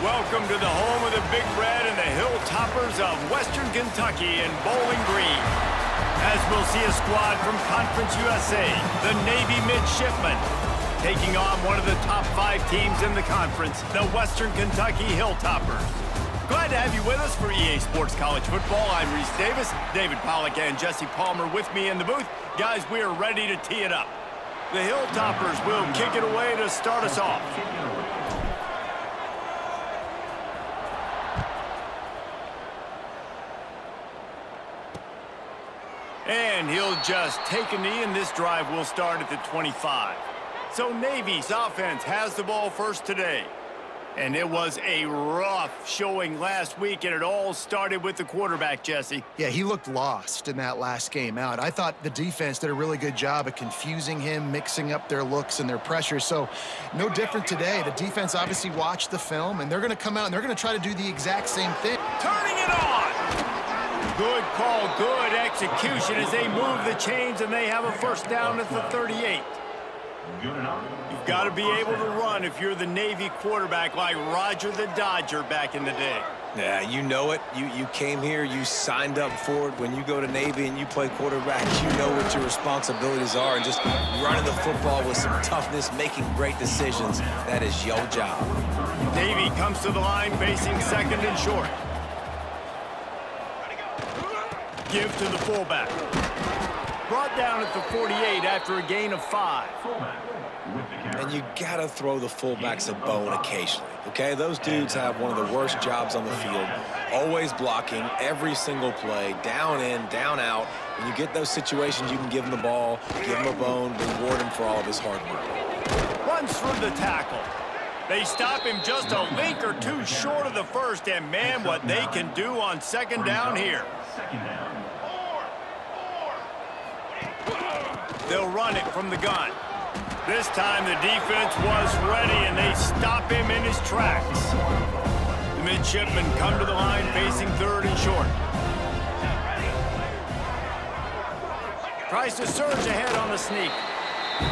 Welcome to the home of the Big Red and the Hilltoppers of Western Kentucky in Bowling Green. As we'll see a squad from Conference USA, the Navy Midshipmen, taking on one of the top 5 teams in the conference, the Western Kentucky Hilltoppers. Glad to have you with us for EA Sports College Football. I'm Reese Davis, David Pollack and Jesse Palmer with me in the booth. Guys, we are ready to tee it up. The Hilltoppers will kick it away to start us off. And he'll just take a knee, and this drive will start at the 25. So Navy's offense has the ball first today. And it was a rough showing last week, and it all started with the quarterback, Jesse. Yeah, he looked lost in that last game out. I thought the defense did a really good job of confusing him, mixing up their looks and their pressure. So no different today. The defense obviously watched the film, and they're going to come out and they're going to try to do the exact same thing. Turning it on! Good call, good execution as they move the chains, and they have a first down at the 38. You've got to be able to run if you're the Navy quarterback like Roger the Dodger back in the day. Yeah, you know it. You came here, you signed up for it. When you go to Navy and you play quarterback, you know what your responsibilities are. And just running the football with some toughness, making great decisions, that is your job. Navy comes to the line facing second and short. Give to the fullback. Brought down at the 48 after a gain of 5. And you got to throw the fullbacks a bone occasionally, okay? Those dudes have one of the worst jobs on the field, always blocking every single play, down in, down out. When you get those situations, you can give him the ball, give him a bone, reward him for all of his hard work. Runs through the tackle. They stop him just a link or two short of the first, and man, what they can do on second down here. They'll run it from the gun. This time the defense was ready, and they stop him in his tracks. The midshipmen come to the line facing third and short. Tries to surge ahead on the sneak.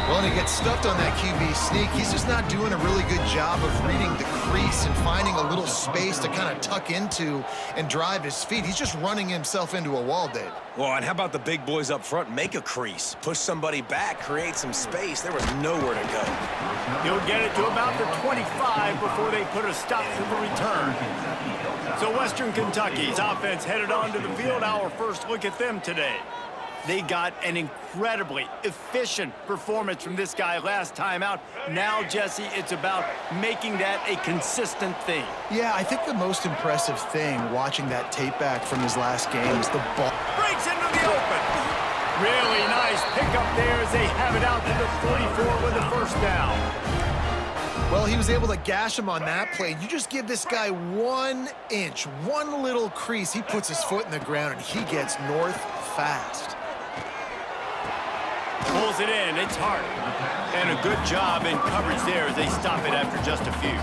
Well, and he gets stuffed on that QB sneak. He's just not doing a really good job of reading the crease and finding a little space to kind of tuck into and drive his feet. He's just running himself into a wall, Dave. Well, and how about the big boys up front? Make a crease, push somebody back, create some space. There was nowhere to go. He'll get it to about the 25 before they put a stop to the return. So Western Kentucky's offense headed onto the field. Our first look at them today. They got an incredibly efficient performance from this guy last time out. Now, Jesse, it's about making that a consistent thing. Yeah, I think the most impressive thing watching that tape back from his last game is the ball. Breaks into the open. Really nice pickup there as they have it out to the 44 with a first down. Well, he was able to gash him on that play. You just give this guy 1 inch, one little crease. He puts his foot in the ground, and he gets north fast. Pulls it in, it's hard. And a good job in coverage there as they stop it after just a few.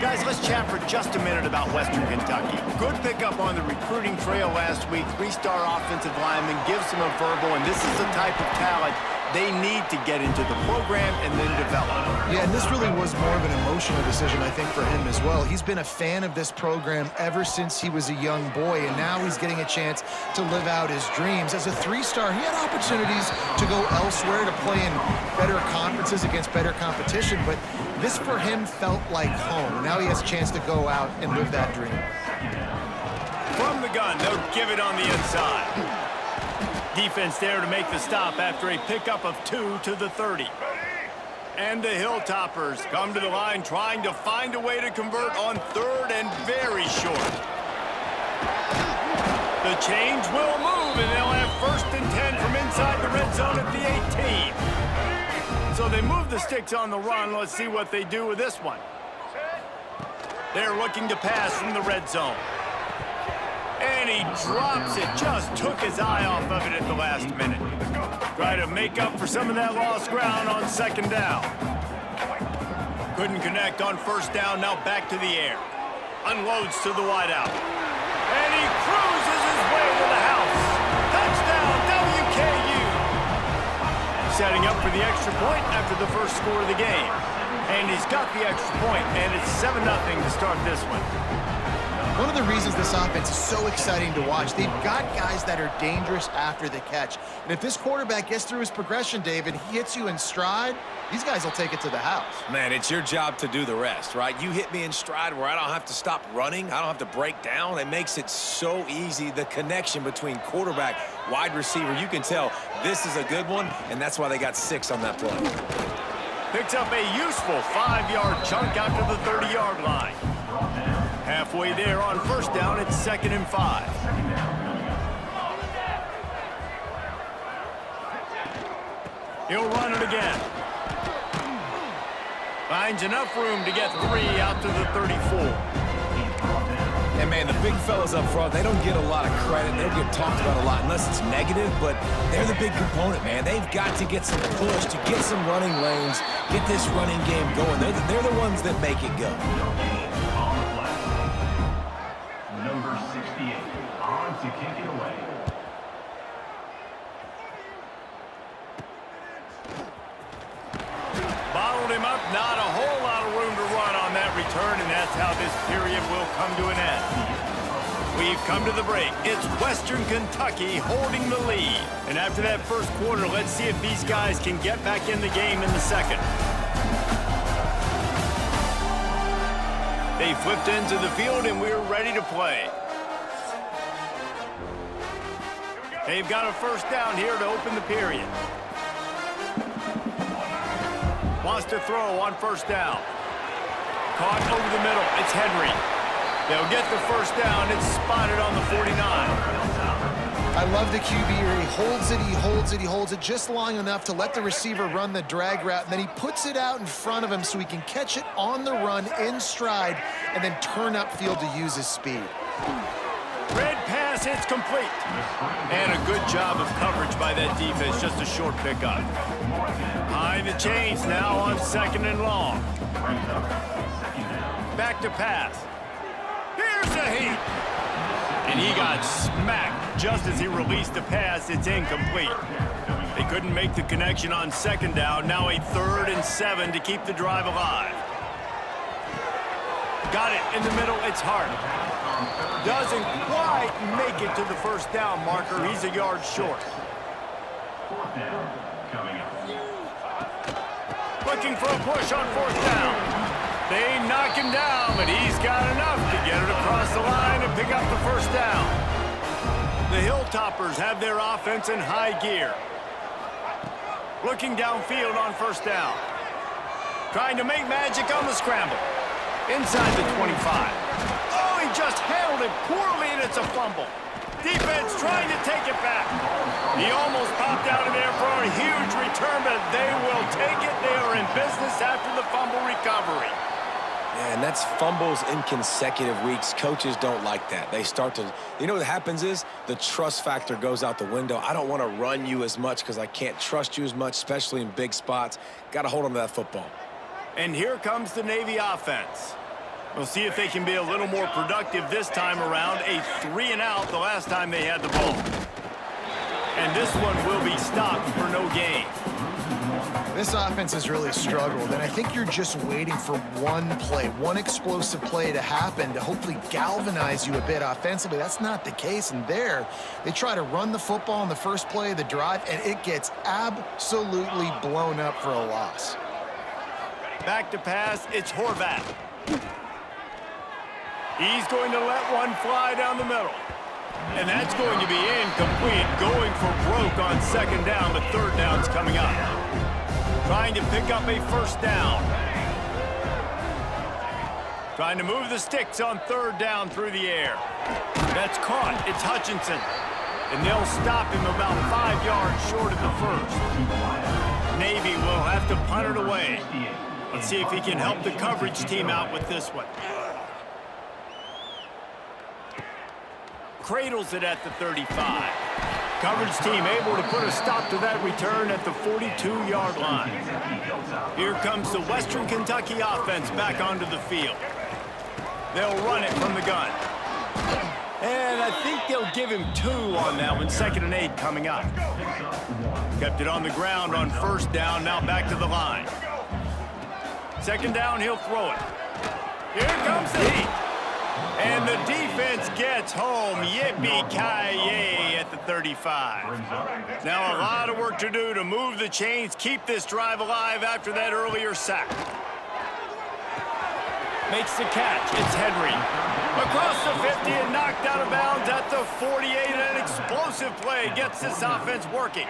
Guys, let's chat for just a minute about Western Kentucky. Good pickup on the recruiting trail last week. 3-star offensive lineman gives them a verbal, and this is the type of talent they need to get into the program and then develop. Yeah, and this really was more of an emotional decision, I think, for him as well. He's been a fan of this program ever since he was a young boy, and now he's getting a chance to live out his dreams. As a 3-star, he had opportunities to go elsewhere, to play in better conferences against better competition, but this for him felt like home. Now he has a chance to go out and live that dream. From the gun, they'll give it on the inside. Defense there to make the stop after a pickup of 2 to the 30. And the Hilltoppers come to the line trying to find a way to convert on third and very short. The chains will move, and they'll have first and 10 from inside the red zone at the 18. So they move the sticks on the run. Let's see what they do with this one. They're looking to pass from the red zone. And he drops it, just took his eye off of it at the last minute. Try to make up for some of that lost ground on second down. Couldn't connect on first down, now back to the air. Unloads to the wideout. And he cruises his way to the house. Touchdown, WKU. setting up for the extra point after the first score of the game. And he's got the extra point, and it's 7-0 to start this one. One of the reasons this offense is so exciting to watch, they've got guys that are dangerous after the catch. And if this quarterback gets through his progression, David, he hits you in stride, these guys will take it to the house. Man, it's your job to do the rest, right? You hit me in stride where I don't have to stop running. I don't have to break down. It makes it so easy, the connection between quarterback, wide receiver. You can tell this is a good one, and that's why they got 6 on that play. Picks up a useful 5-yard chunk after the 30-yard line. Halfway there on first down, it's 2nd and 5. He'll run it again. Finds enough room to get 3 out to the 34. And, man, the big fellas up front, they don't get a lot of credit. They don't get talked about a lot unless it's negative, but they're the big component, man. They've got to get some push, to get some running lanes, get this running game going. They're the ones that make it go. Number 68, on to kick it away. Bottled him up, not a whole lot of room to run on that return, and that's how this period will come to an end. We've come to the break. It's Western Kentucky holding the lead. And after that first quarter, let's see if these guys can get back in the game in the second. They flipped into the field, and we're ready to play. They've got a first down here to open the period. Wants to throw on first down. Caught over the middle. It's Henry. They'll get the first down. It's spotted on the 49. I love the QB here. He holds it, he holds it, he holds it just long enough to let the receiver run the drag route, and then he puts it out in front of him so he can catch it on the run in stride and then turn upfield to use his speed. Red pass, it's complete. And a good job of coverage by that defense, just a short pickup. Behind the chains now on 2nd and long. Back to pass. Here's a heat. And he got smacked just as he released the pass. It's incomplete. They couldn't make the connection on 2nd down. Now a 3rd and 7 to keep the drive alive. Got it in the middle. It's Hart. Doesn't quite make it to the first down marker. He's a yard short. 4th down, coming up. Looking for a push on 4th down. They knock him down, but he's got enough to get it across the line and pick up the first down. The Hilltoppers have their offense in high gear. Looking downfield on first down. Trying to make magic on the scramble. Inside the 25. Oh, he just handled it poorly, and it's a fumble. Defense trying to take it back. He almost popped out of there for a huge return, but they will take it. They are in business after the fumble recovery. Yeah, and that's fumbles in consecutive weeks. Coaches don't like that. They start to, you know what happens is the trust factor goes out the window. I don't want to run you as much because I can't trust you as much, especially in big spots. Got to hold on to that football. And here comes the Navy offense. We'll see if they can be a little more productive this time around. A 3-and-out the last time they had the ball. And this one will be stopped for no gain. This offense has really struggled, and I think you're just waiting for one play, one explosive play to happen to hopefully galvanize you a bit offensively. That's not the case, and there, they try to run the football in the first play of the drive, and it gets absolutely blown up for a loss. Back to pass, it's Horvath. He's going to let one fly down the middle. And that's going to be incomplete, going for broke on 2nd down, but 3rd down's coming up. Trying to pick up a first down. Trying to move the sticks on 3rd down through the air. That's caught. It's Hutchinson. And they'll stop him about 5 yards short of the first. Navy will have to punt it away. Let's see if he can help the coverage team out with this one. Cradles it at the 35. Coverage team able to put a stop to that return at the 42-yard line. Here comes the Western Kentucky offense back onto the field. They'll run it from the gun. And I think they'll give him 2 on that one. 2nd and 8 coming up. Kept it on the ground on first down, now back to the line. Second down, he'll throw it. Here comes the heat. And the defense gets home. Yippee-ki-yay at the 35. Now a lot of work to do to move the chains, keep this drive alive after that earlier sack. Makes the catch. It's Henry. Across the 50 and knocked out of bounds at the 48. An explosive play gets this offense working.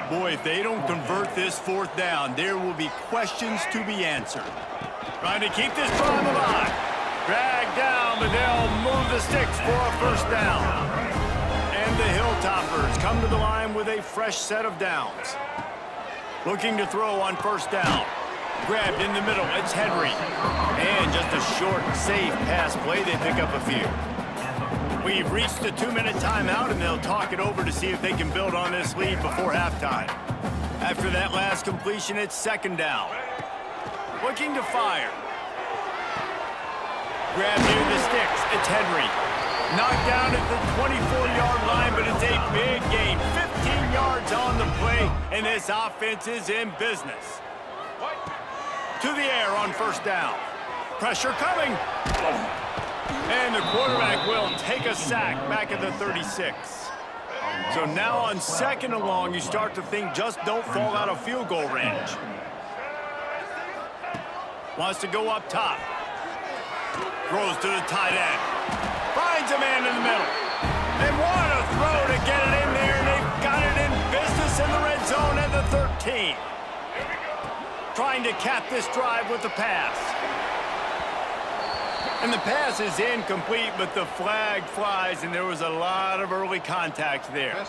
Boy, if they don't convert this fourth down, there will be questions to be answered. Trying to keep this drive alive. Dragged down, but they'll move the sticks for a first down. And the Hilltoppers come to the line with a fresh set of downs. Looking to throw on first down. Grabbed in the middle, it's Henry. And just a short, safe pass play, they pick up a few. We've reached the 2-minute timeout, and they'll talk it over to see if they can build on this lead before halftime. After that last completion, it's second down. Looking to fire. Grab near the sticks, it's Henry. Knocked down at the 24-yard line, but it's a big gain. 15 yards on the play, and this offense is in business. To the air on first down. Pressure coming. And the quarterback will take a sack back at the 36. So now on second and long, you start to think just don't fall out of field goal range. Wants to go up top. Throws to the tight end. Finds a man in the middle. And what a throw to get it in there. And they've got it in business in the red zone at the 13. Trying to cap this drive with the pass. And the pass is incomplete, but the flag flies, and there was a lot of early contact there.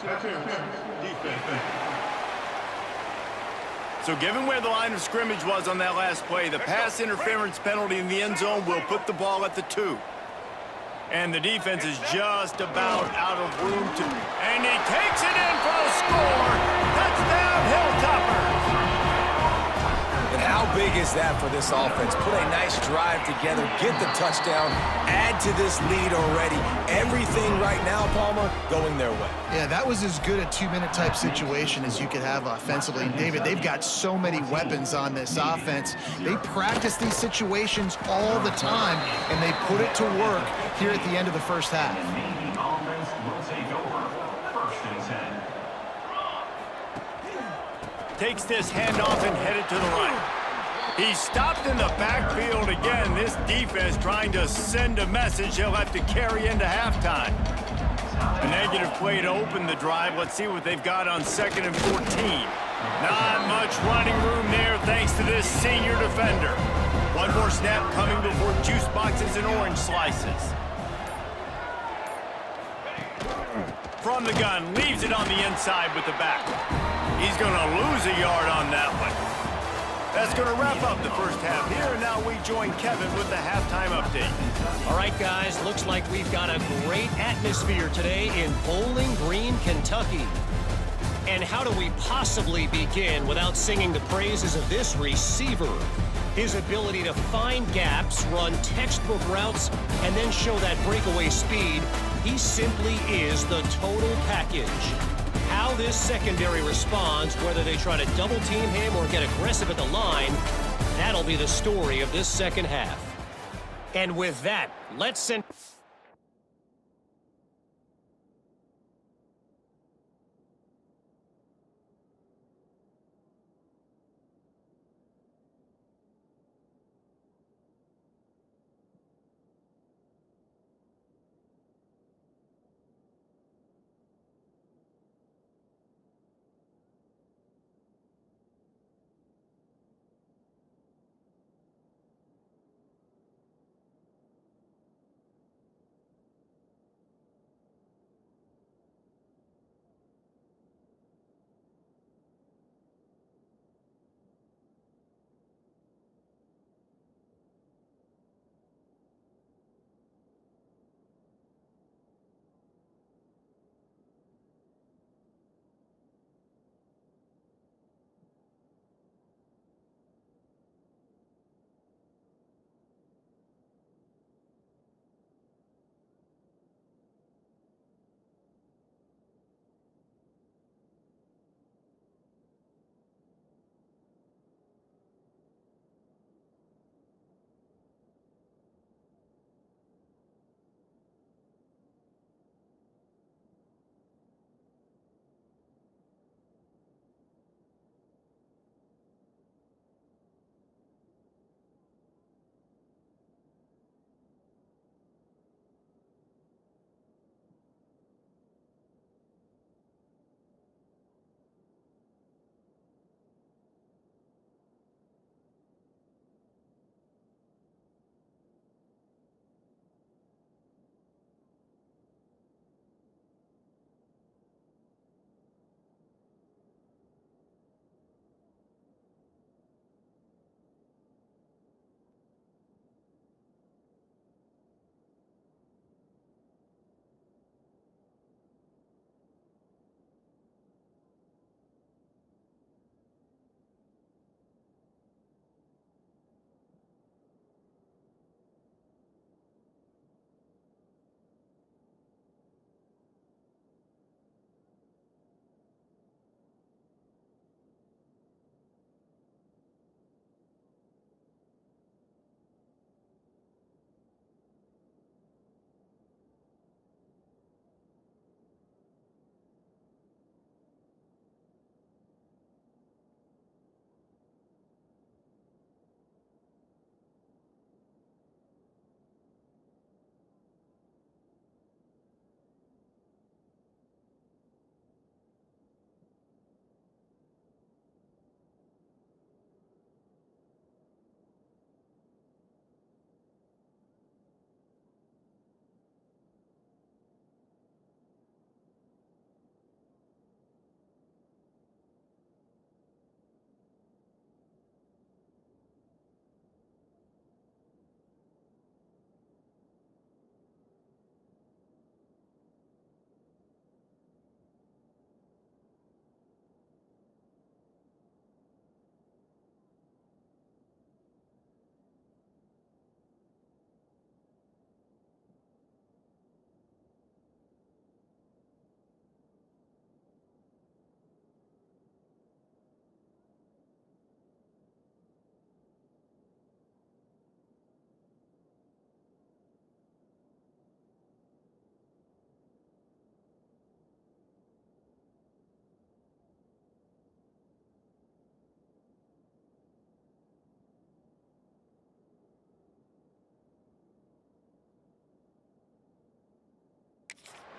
So given where the line of scrimmage was on that last play, the pass interference penalty in the end zone will put the ball at the 2. And the defense is just about out of room to... And he takes it in for a score. Touchdown, Hilltoppers. And how big is that for this offense? Put a nice drive together, get the touchdown, add to this lead already. Everything right now, Palmer, going their way. Yeah, that was as good a 2-minute type situation as you could have offensively. And David, they've got so many weapons on this offense. They practice these situations all the time, and they put it to work here at the end of the first half. The offense will take over. First and 10. Takes this handoff and headed to the right. He's stopped in the backfield again. This defense trying to send a message he'll have to carry into halftime. A negative play to open the drive. Let's see what they've got on 2nd and 14. Not much running room there thanks to this senior defender. One more snap coming before juice boxes and orange slices. From the gun, leaves it on the inside with the back. He's going to lose a yard on that one. That's going to wrap up the first half here, and now we join Kevin with the halftime update. All right, guys, looks like we've got a great atmosphere today in Bowling Green, Kentucky. And how do we possibly begin without singing the praises of this receiver? His ability to find gaps, run textbook routes, and then show that breakaway speed. He simply is the total package. How this secondary responds, whether they try to double team him or get aggressive at the line, that'll be the story of this second half. And with that, let's send...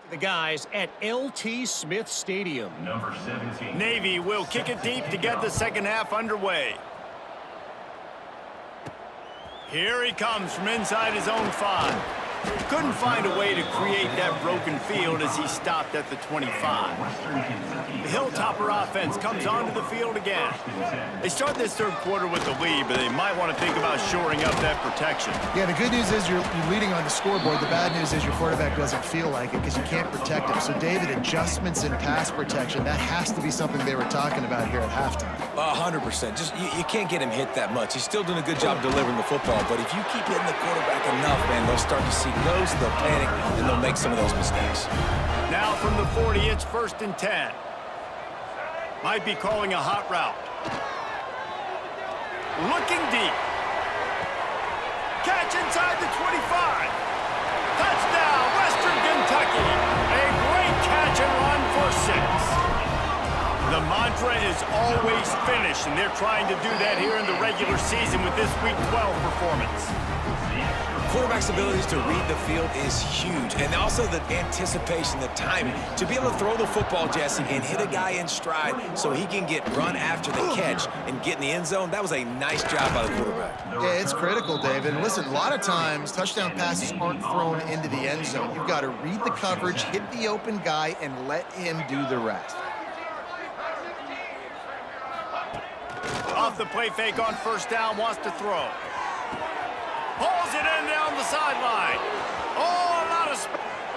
The guys at LT Smith Stadium. Number 17. Navy will kick it deep to get the second half underway. Here he comes from inside his own 5. Couldn't find a way to create that broken field as he stopped at the 25. The Hilltopper offense comes onto the field again. They start this third quarter with the lead, but they might want to think about shoring up that protection. Yeah, the good news is you're leading on the scoreboard. The bad news is your quarterback doesn't feel like it because you can't protect him. So, David, adjustments in pass protection, that has to be something they were talking about here at halftime. 100%. Just you can't get him hit that much. He's still doing a good job delivering the football, but if you keep hitting the quarterback enough, man, they'll start to see ghosts, they'll panic, and they'll make some of those mistakes. Now from the 40, it's 1st and 10. Might be calling a hot route. Looking deep. Catch inside the 25. Touchdown, Western Kentucky. A great catch and run for 6. The mantra is always finish, and they're trying to do that here in the regular season with this Week 12 performance. Quarterback's abilities to read the field is huge, and also the anticipation, the timing. To be able to throw the football, Jesse, and hit a guy in stride so he can get run after the catch and get in the end zone, that was a nice job by the quarterback. Yeah, it's critical, David. And listen, a lot of times touchdown passes aren't thrown into the end zone. You've got to read the coverage, hit the open guy, and let him do the rest. Off the play fake on 1st down, wants to throw. Pulls it in down the sideline. Oh, a lot of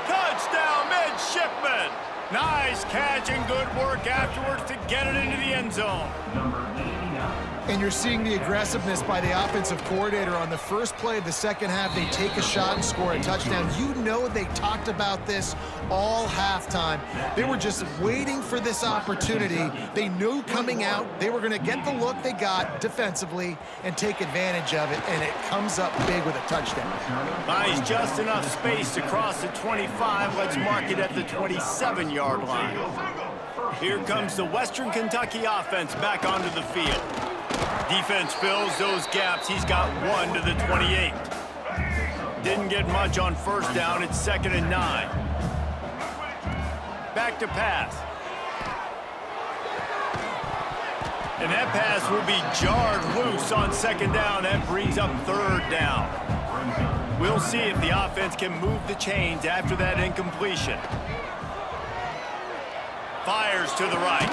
touchdown, midshipman. Nice catch and good work afterwards to get it into the end zone. Number 89. And you're seeing the aggressiveness by the offensive coordinator on the first play of the second half. They take a shot and score a touchdown. You know they talked about this all halftime. They were just waiting for this opportunity. They knew coming out they were going to get the look they got defensively and take advantage of it, and it comes up big with a touchdown. Buys just enough space to cross the 25. Let's mark it at the 27-yard line. Here comes the Western Kentucky offense back onto the field. Defense fills those gaps. He's got 1 to the 28. Didn't get much on 1st down. It's 2nd and 9. Back to pass. And that pass will be jarred loose on 2nd down. That brings up 3rd down. We'll see if the offense can move the chains after that incompletion. Fires to the right.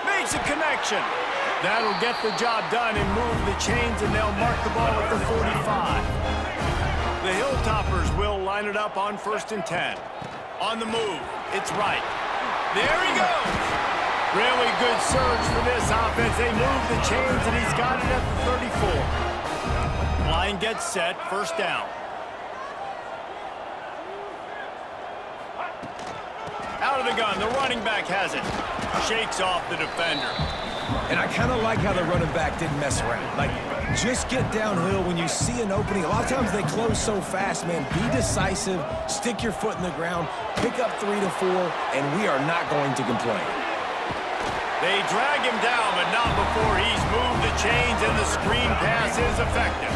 Makes a connection. That'll get the job done and move the chains, and they'll mark the ball at the 45. The Hilltoppers will line it up on 1st and 10. On the move, it's right. There he goes. Really good surge for this offense. They move the chains, and he's got it at the 34. Line gets set, 1st down. Out of the gun, the running back has it. Shakes off the defender. And I kind of like how the running back didn't mess around. Like, just get downhill when you see an opening. A lot of times they close so fast, man. Be decisive, stick your foot in the ground, pick up 3 to 4, and we are not going to complain. They drag him down, but not before he's moved the chains, and the screen pass is effective.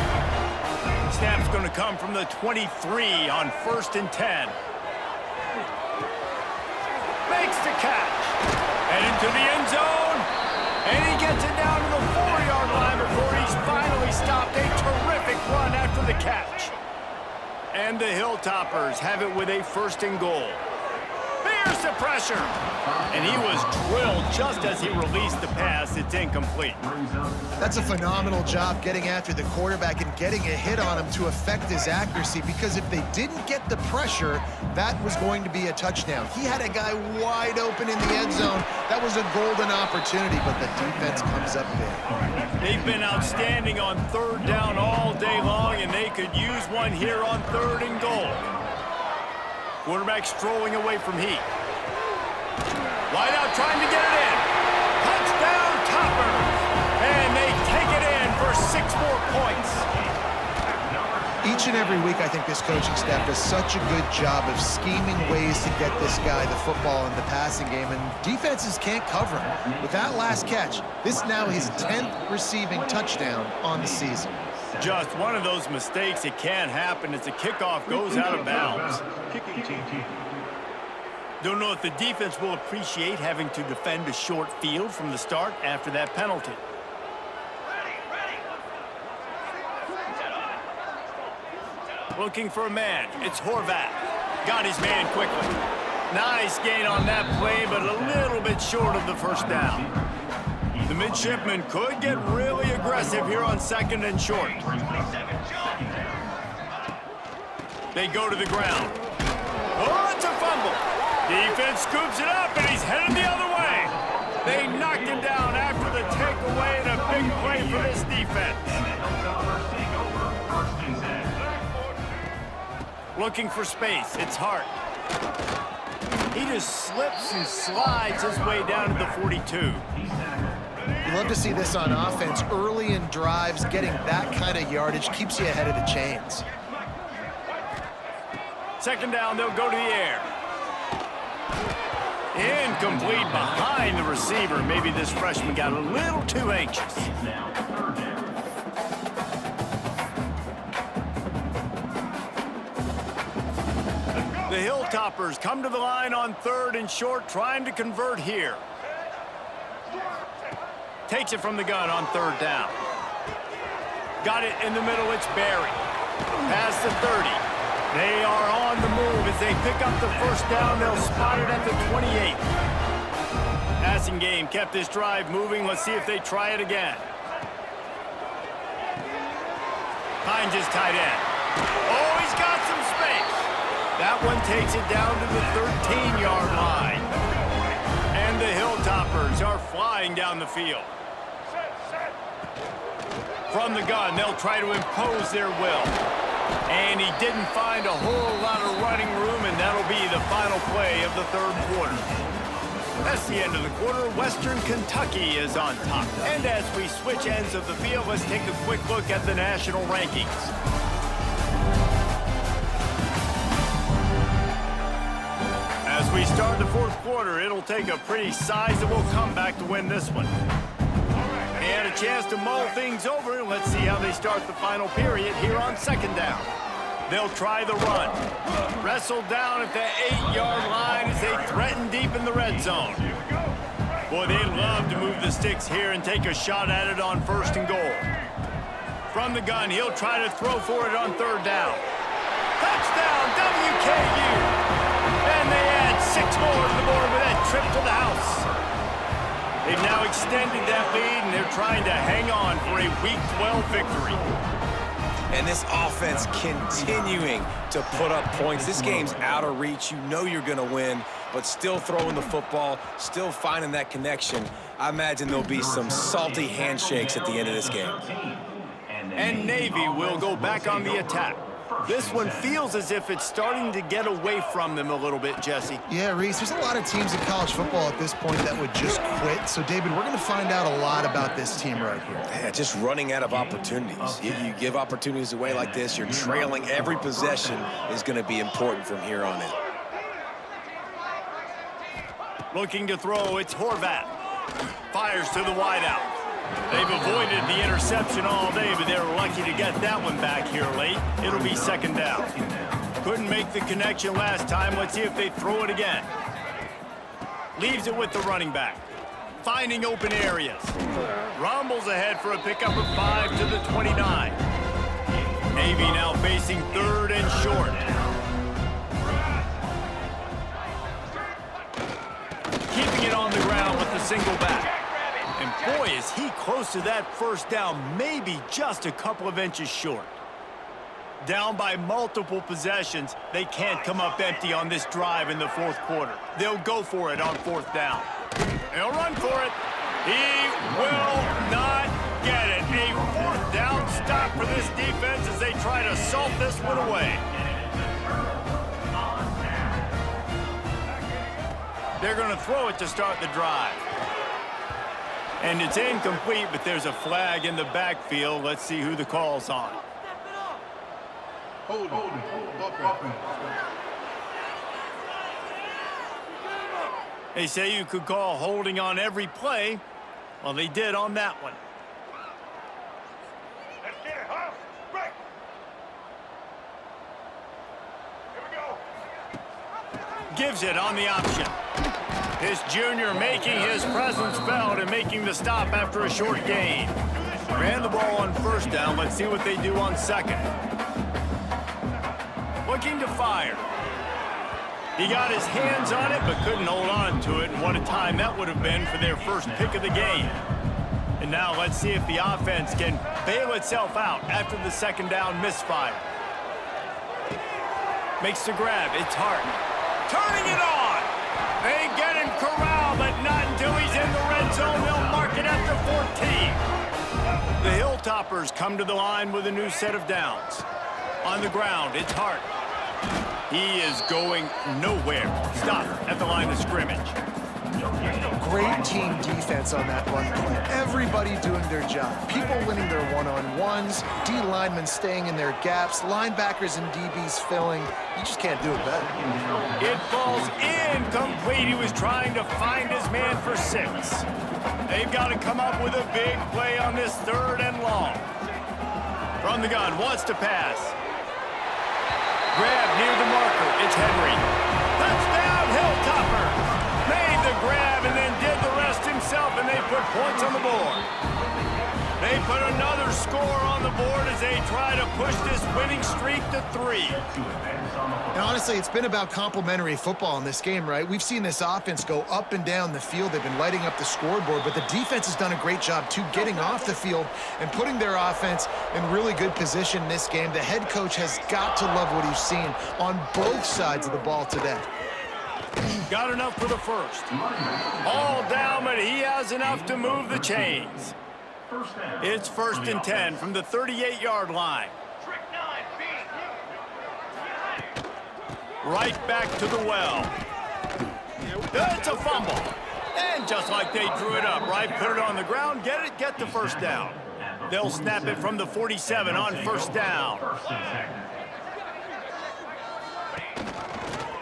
Snap's going to come from the 23 on 1st and 10. Makes the catch. And into the end zone. And he gets it down to the 4-yard line before he's finally stopped. A terrific run after the catch. And the Hilltoppers have it with a 1st and goal. There's the pressure. And he was drilled just as he released the pass. It's incomplete. That's a phenomenal job getting after the quarterback and getting a hit on him to affect his accuracy, because if they didn't get the pressure, that was going to be a touchdown. He had a guy wide open in the end zone. That was a golden opportunity, but the defense comes up big. They've been outstanding on 3rd down all day long, and they could use one here on 3rd and goal. Quarterback strolling away from heat. Wide out trying to get it in. Touchdown Toppers. And they take it in for 6 more points. Each and every week, I think this coaching staff does such a good job of scheming ways to get this guy the football in the passing game, and defenses can't cover him. With that last catch, this now his 10th receiving touchdown on the season. Just one of those mistakes that can happen as the kickoff goes out of bounds. Don't know if the defense will appreciate having to defend a short field from the start after that penalty. Looking for a man. It's Horvath. Got his man quickly. Nice gain on that play, but a little bit short of the first down. The midshipman could get really aggressive here on 2nd and short. They go to the ground. Oh, it's a fumble. Defense scoops it up, and he's headed the other way. They knocked him down after the takeaway, and a big play for this defense. Looking for space. It's Hart. He just slips and slides his way down to the 42. You love to see this on offense. Early in drives, getting that kind of yardage keeps you ahead of the chains. 2nd down, they'll go to the air. Incomplete behind the receiver. Maybe this freshman got a little too anxious. The Hilltoppers come to the line on 3rd and short, trying to convert here. Takes it from the gun on 3rd down. Got it in the middle, it's Barry. Past the 30. They are on the move as they pick up the first down. They'll spot it at the 28. Passing game kept this drive moving. Let's see if they try it again. Hines is tight end. Oh, he's got some space. That one takes it down to the 13-yard line. And the Hilltoppers are flying down the field. From the gun, they'll try to impose their will. And he didn't find a whole lot of running room, and that'll be the final play of the 3rd quarter. That's the end of the quarter. Western Kentucky is on top. And as we switch ends of the field, let's take a quick look at the national rankings. As we start the 4th quarter, it'll take a pretty sizable comeback to win this one. They had a chance to mull things over. Let's see how they start the final period here on 2nd down. They'll try the run. Wrestled down at the 8-yard line as they threaten deep in the red zone. Boy, they'd love to move the sticks here and take a shot at it on 1st and goal. From the gun, he'll try to throw for it on 3rd down. Touchdown, WKU! And they add 6 more to the board with that trip to the house. They've now extended that lead, and they're trying to hang on for a Week 12 victory. And this offense continuing to put up points. This game's out of reach. You know you're going to win, but still throwing the football, still finding that connection. I imagine there'll be some salty handshakes at the end of this game. And Navy will go back on the attack. This one feels as if it's starting to get away from them a little bit, Jesse. Yeah, Reese, there's a lot of teams in college football at this point that would just quit. So, David, we're going to find out a lot about this team right here. Yeah, just running out of opportunities. You give opportunities away like this, you're trailing. Every possession is going to be important from here on in. Looking to throw, it's Horvath. Fires to the wideout. They've avoided the interception all day, but they're lucky to get that one back here late. It'll be 2nd down. Couldn't make the connection last time. Let's see if they throw it again. Leaves it with the running back. Finding open areas. Rumbles ahead for a pickup of 5 to the 29. Navy now facing 3rd and short. Keeping it on the ground with the single back. And boy, is he close to that first down, maybe just a couple of inches short. Down by multiple possessions, they can't come up empty on this drive in the 4th quarter. They'll go for it on 4th down. They'll run for it. He will not get it. A 4th down stop for this defense as they try to salt this one away. They're going to throw it to start the drive. And it's incomplete, but there's a flag in the backfield. Let's see who the call's on. They say you could call holding on every play. Well, they did on that one. Let's get it, huh? Right. Here we go. gives it on the option. This junior making his presence felt and making the stop after a short gain. Ran the ball on first down. Let's see what they do on second. Looking to fire. He got his hands on it, but couldn't hold on to it. And what a time that would have been for their first pick of the game. And now let's see if the offense can bail itself out after the second down misfire. Makes the grab. It's Hart. Turning it on. They get him corralled, but not until he's in the red zone. They'll mark it at the 14. The Hilltoppers come to the line with a new set of downs. On the ground, it's Hart. He is going nowhere. Stop at the line of scrimmage. Great team defense on that run play. Everybody doing their job. People winning their one-on-ones, D linemen staying in their gaps, linebackers and DBs filling. You just can't do it better. It falls incomplete. He was trying to find his man for 6. They've got to come up with a big play on this 3rd and long. From the gun, wants to pass. Grab near the marker. It's Henry. Touchdown, Hilltoppers! Made the grab and then did the rest himself, and they put points on the board. They put another score on the board as they try to push this winning streak to 3. And honestly, it's been about complementary football in this game, right? We've seen this offense go up and down the field. They've been lighting up the scoreboard, but the defense has done a great job, too, getting off the field and putting their offense in really good position in this game. The head coach has got to love what he's seen on both sides of the ball today. Got enough for the first. All down, but he has enough to move the chains. It's 1st and 10 from the 38-yard line. Right back to the well. It's a fumble. And just like they drew it up, right? Put it on the ground, get it, get the first down. They'll snap it from the 47 on first down.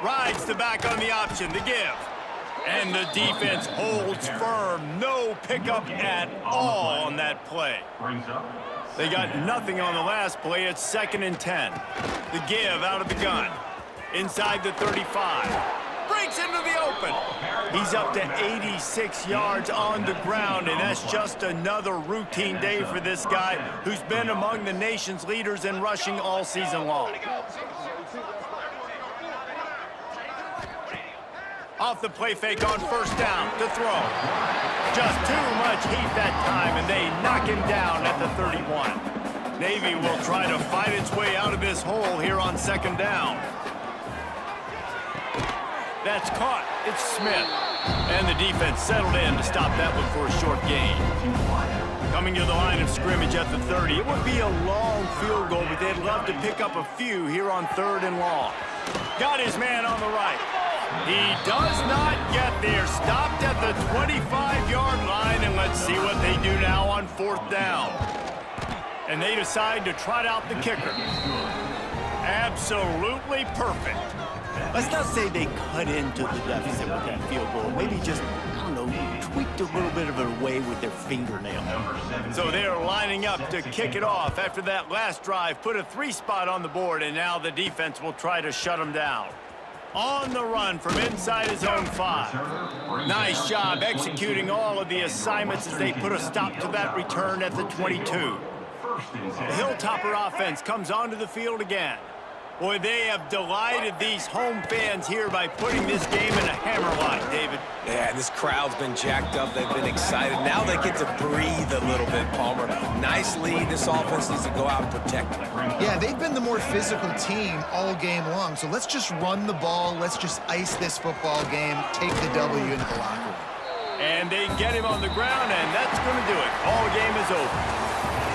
Rides the back on the option, the give. And the defense holds firm. No pickup at all on that play. They got nothing on the last play. It's 2nd and 10. The give out of the gun. Inside the 35. Breaks into the open. He's up to 86 yards on the ground, and that's just another routine day for this guy who's been among the nation's leaders in rushing all season long. Off the play fake on first down to throw. Just too much heat that time, and they knock him down at the 31. Navy will try to fight its way out of this hole here on 2nd down. That's caught. It's Smith. And the defense settled in to stop that one for a short gain. Coming to the line of scrimmage at the 30. It would be a long field goal, but they'd love to pick up a few here on 3rd and long. Got his man on the right. He does not get there. Stopped at the 25-yard line, and let's see what they do now on 4th down. And they decide to trot out the kicker. Absolutely perfect. Let's not say they cut into the deficit with that field goal. Maybe just, I don't know, tweaked a little bit of it away with their fingernail. So they're lining up to kick it off after that last drive. Put a 3-spot on the board, and now the defense will try to shut them down. On the run from inside his own 5. Nice job executing all of the assignments as they put a stop to that return at the 22. The Hilltopper offense comes onto the field again. Boy, they have delighted these home fans here by putting this game in a hammerlock, David. Yeah, this crowd's been jacked up. They've been excited. Now they get to breathe a little bit, Palmer. Nice lead. This offense needs to go out and protect it. Yeah, they've been the more physical team all game long. So let's just run the ball. Let's just ice this football game, take the W into the locker room. And they get him on the ground, and that's going to do it. Ball game is over.